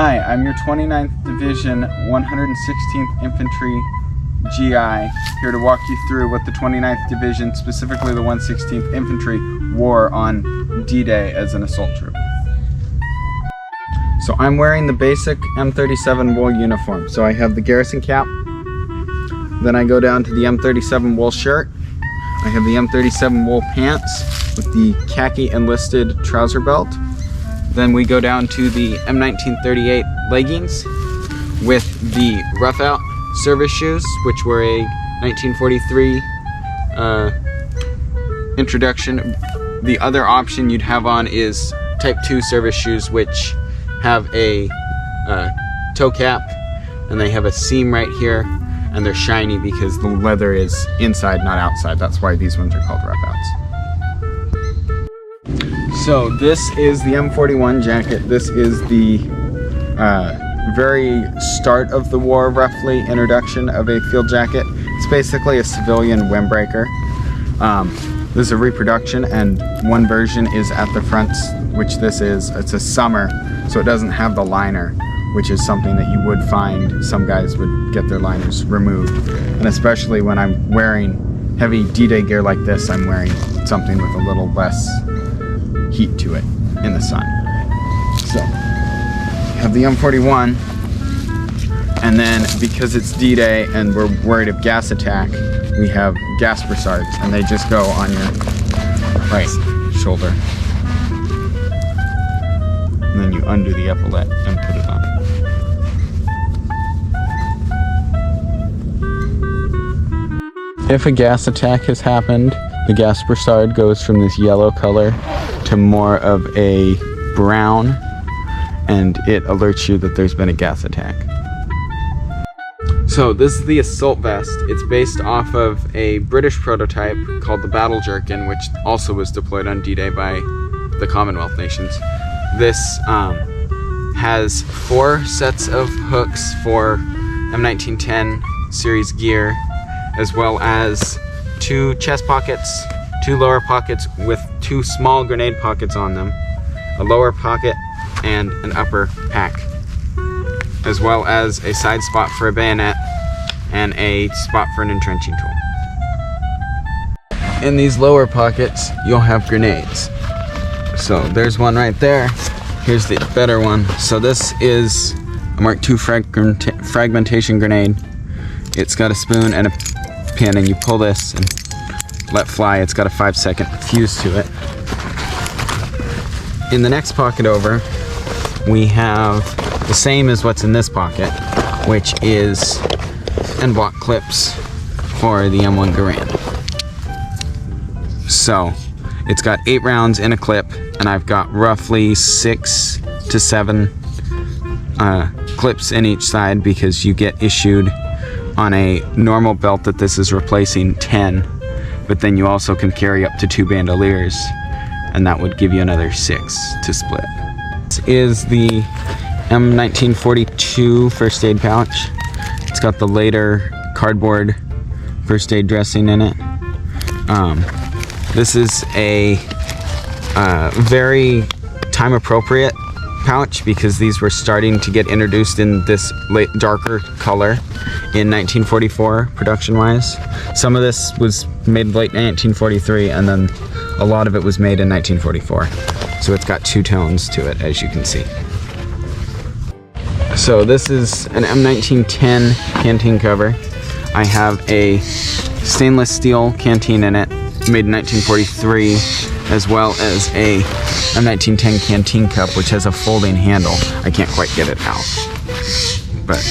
Hi, I'm your 29th Division 116th Infantry GI, here to walk you through what the 29th Division, specifically the 116th Infantry, wore on D-Day as an assault troop. So I'm wearing the basic M37 wool uniform. So I have the garrison cap, then I go down to the M37 wool shirt, I have the M37 wool pants with the khaki enlisted trouser belt. Then we go down to the M1938 leggings with the rough out service shoes, which were a 1943 introduction. The other option you'd have on is Type 2 service shoes, which have a toe cap and they have a seam right here, and they're shiny because the leather is inside, not outside. That's why these ones are called rough outs. So this is the M41 jacket. This is the very start of the war, roughly, introduction of a field jacket. It's basically a civilian windbreaker. This is a reproduction, and one version is at the front, which this is. It's a summer, so it doesn't have the liner, which is something that you would find some guys would get their liners removed. And especially when I'm wearing heavy D-Day gear like this, I'm wearing something with a little less heat to it in the sun. So, you have the M41, and then because it's D-Day and we're worried of gas attack, we have gas brassards, and they just go on your right shoulder. And then you undo the epaulette and put it on. If a gas attack has happened, the gas brassard goes from this yellow color to more of a brown, and it alerts you that there's been a gas attack. So this is the assault vest. It's based off of a British prototype called the Battle Jerkin, which also was deployed on D-Day by the Commonwealth nations. This has 4 sets of hooks for M1910 series gear, as well as 2 chest pockets, 2 lower pockets with 2 small grenade pockets on them, a lower pocket and an upper pack, as well as a side spot for a bayonet and a spot for an entrenching tool. In these lower pockets, you'll have grenades. So there's one right there. Here's the better one. So this is a Mark II fragmentation grenade. It's got a spoon and a pin, and you pull this and let fly. It's got a 5-second fuse to it. In the next pocket over, we have the same as what's in this pocket, which is end block clips for the M1 Garand. So it's got 8 rounds in a clip, and I've got roughly 6 to 7 clips in each side, because you get issued on a normal belt that this is replacing 10, but then you also can carry up to 2 bandoliers, and that would give you another 6 to split. This is the M1942 first aid pouch. It's got the later cardboard first aid dressing in it. This is a very time appropriate pouch, because these were starting to get introduced in this darker color in 1944 production wise. Some of this was made late 1943, and then a lot of it was made in 1944. So it's got 2 tones to it, as you can see. So this is an M1910 canteen cover. I have a stainless steel canteen in it, made in 1943, as well as a M1910 canteen cup, which has a folding handle. I can't quite get it out. But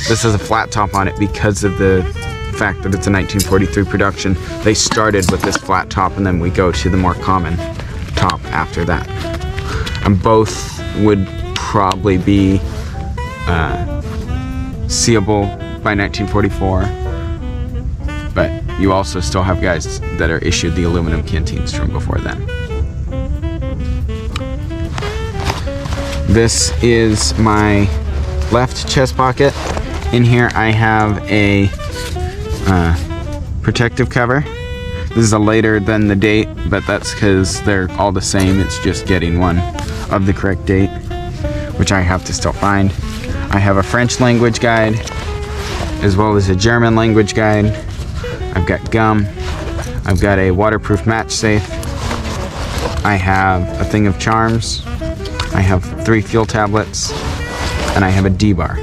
this has a flat top on it because of the fact that it's a 1943 production. They started with this flat top, and then we go to the more common top after that. And both would probably be seeable by 1944, but you also still have guys that are issued the aluminum canteens from before then. This is my left chest pocket. In here I have a protective cover. This is a later than the date, but that's because they're all the same. It's just getting one of the correct date. which I have to still find. I have a French language guide, as well as a German language guide. I've got gum. I've got a waterproof match safe. I have a thing of charms. I have 3 fuel tablets, and I have a D-bar.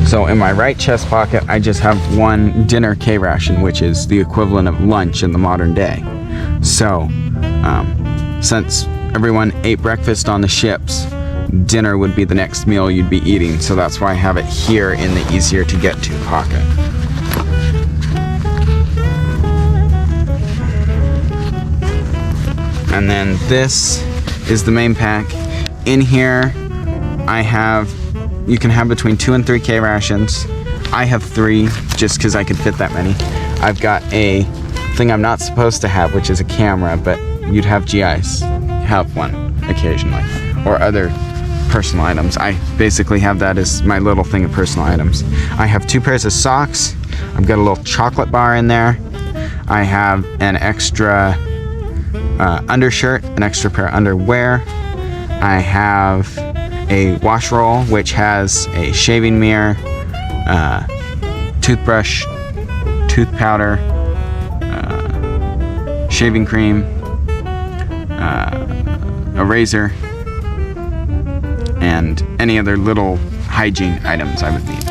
So in my right chest pocket, I just have 1 dinner K ration, which is the equivalent of lunch in the modern day. So, since everyone ate breakfast on the ships, dinner would be the next meal you'd be eating. So that's why I have it here in the easier to get to pocket. And then this is the main pack. In here, you can have between 2 and 3 K rations. I have 3 just because I could fit that many. I've got a thing I'm not supposed to have, which is a camera, but you'd have GIs have one occasionally, or other personal items. I basically have that as my little thing of personal items. I have 2 pairs of socks. I've got a little chocolate bar in there. I have an extra undershirt, an extra pair of underwear. I have a wash roll, which has a shaving mirror, toothbrush, tooth powder, shaving cream, a razor, and any other little hygiene items I would need.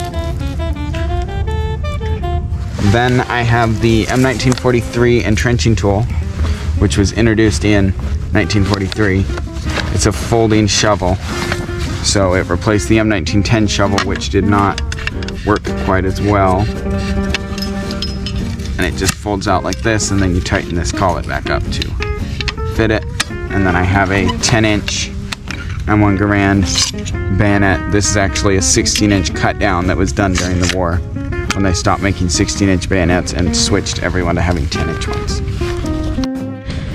Then I have the M1943 entrenching tool, which was introduced in 1943. It's a folding shovel. So it replaced the M1910 shovel, which did not work quite as well. And it just folds out like this, and then you tighten this collet back up to fit it. And then I have a 10-inch M1 Garand bayonet. This is actually a 16-inch cut down that was done during the war, when they stopped making 16-inch bayonets and switched everyone to having 10-inch ones.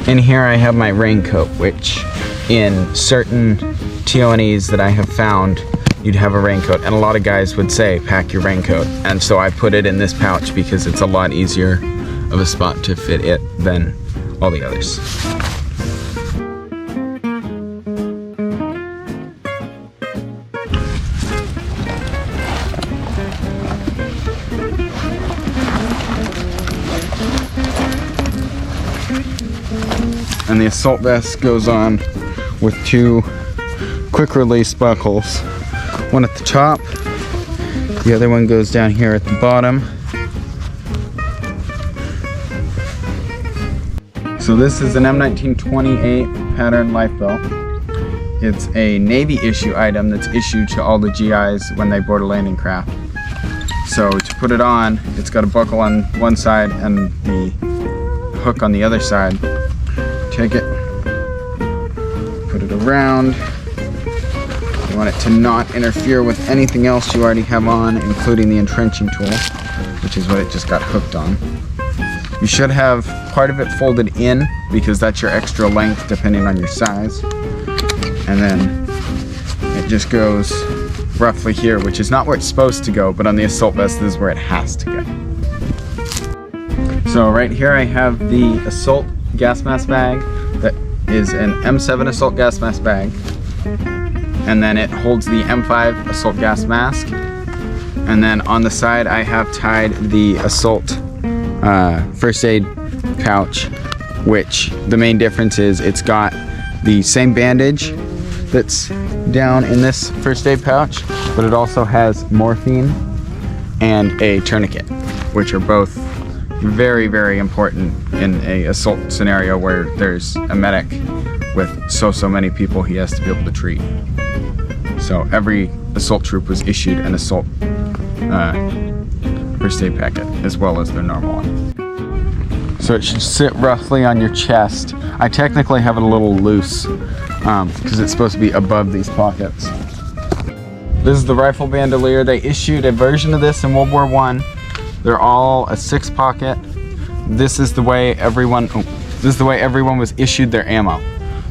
In here I have my raincoat, which in certain TONEs that I have found, you'd have a raincoat, and a lot of guys would say pack your raincoat, and so I put it in this pouch because it's a lot easier of a spot to fit it than all the others. And the assault vest goes on with 2 quick release buckles. One at the top, the other one goes down here at the bottom. So this is an M1928 pattern life belt. It's a Navy issue item that's issued to all the GIs when they board a landing craft. So to put it on, it's got a buckle on one side and the hook on the other side. Take it, put it around. You want it to not interfere with anything else you already have on, including the entrenching tool, which is what it just got hooked on. You should have part of it folded in because that's your extra length depending on your size. And then it just goes roughly here, which is not where it's supposed to go, but on the assault vest this is where it has to go. So right here I have the assault gas mask bag that is an M7 assault gas mask bag, and then it holds the M5 assault gas mask, and then on the side I have tied the assault first aid pouch, which the main difference is it's got the same bandage that's down in this first aid pouch, but it also has morphine and a tourniquet, which are both very, very important in a assault scenario where there's a medic with so many people he has to be able to treat. So every assault troop was issued an assault first aid packet as well as their normal one. So it should sit roughly on your chest. I technically have it a little loose because it's supposed to be above these pockets. This is the rifle bandolier. They issued a version of this in World War I. They're all a 6 pocket. This is the way everyone was issued their ammo.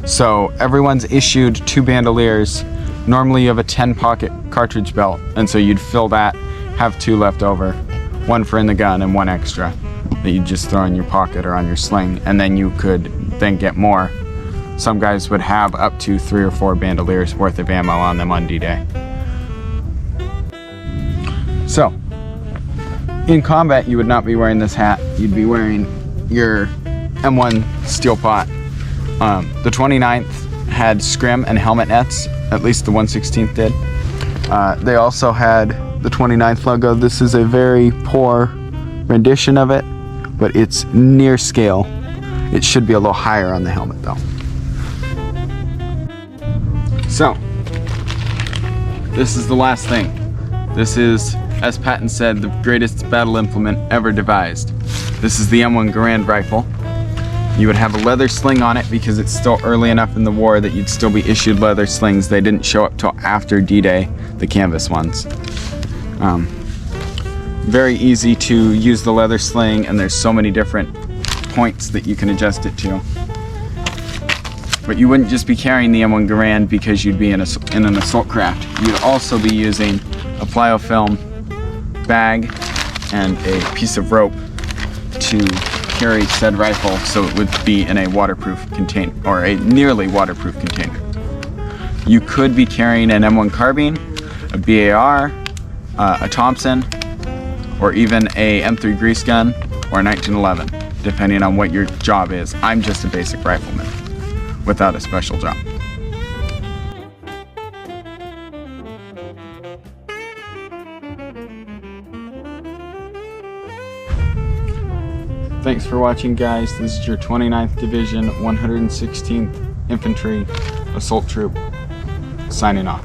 So everyone's issued 2 bandoliers. Normally you have a 10 pocket cartridge belt, and so you'd fill that, have 2 left over, 1 for in the gun and 1 extra. that you just throw in your pocket or on your sling, and then you could then get more. Some guys would have up to 3 or 4 bandoliers worth of ammo on them on D-Day. So, in combat you would not be wearing this hat, you'd be wearing your M1 steel pot. The 29th had scrim and helmet nets, at least the 116th did. They also had the 29th logo. This is a very poor rendition of it, but it's near scale. It should be a little higher on the helmet though. So, this is the last thing. This is, as Patton said, the greatest battle implement ever devised. This is the M1 Garand rifle. You would have a leather sling on it because it's still early enough in the war that you'd still be issued leather slings. They didn't show up till after D-Day, the canvas ones. Very easy to use the leather sling, and there's so many different points that you can adjust it to. But you wouldn't just be carrying the M1 Garand because you'd be in an assault craft. You'd also be using a plyofilm bag and a piece of rope to carry said rifle, so it would be in a waterproof container, or a nearly waterproof container. You could be carrying an M1 carbine, a BAR, a Thompson, or even a M3 grease gun or a 1911, depending on what your job is. I'm just a basic rifleman without a special job. Thanks for watching, guys. This is your 29th Division, 116th Infantry Assault Troop, signing off.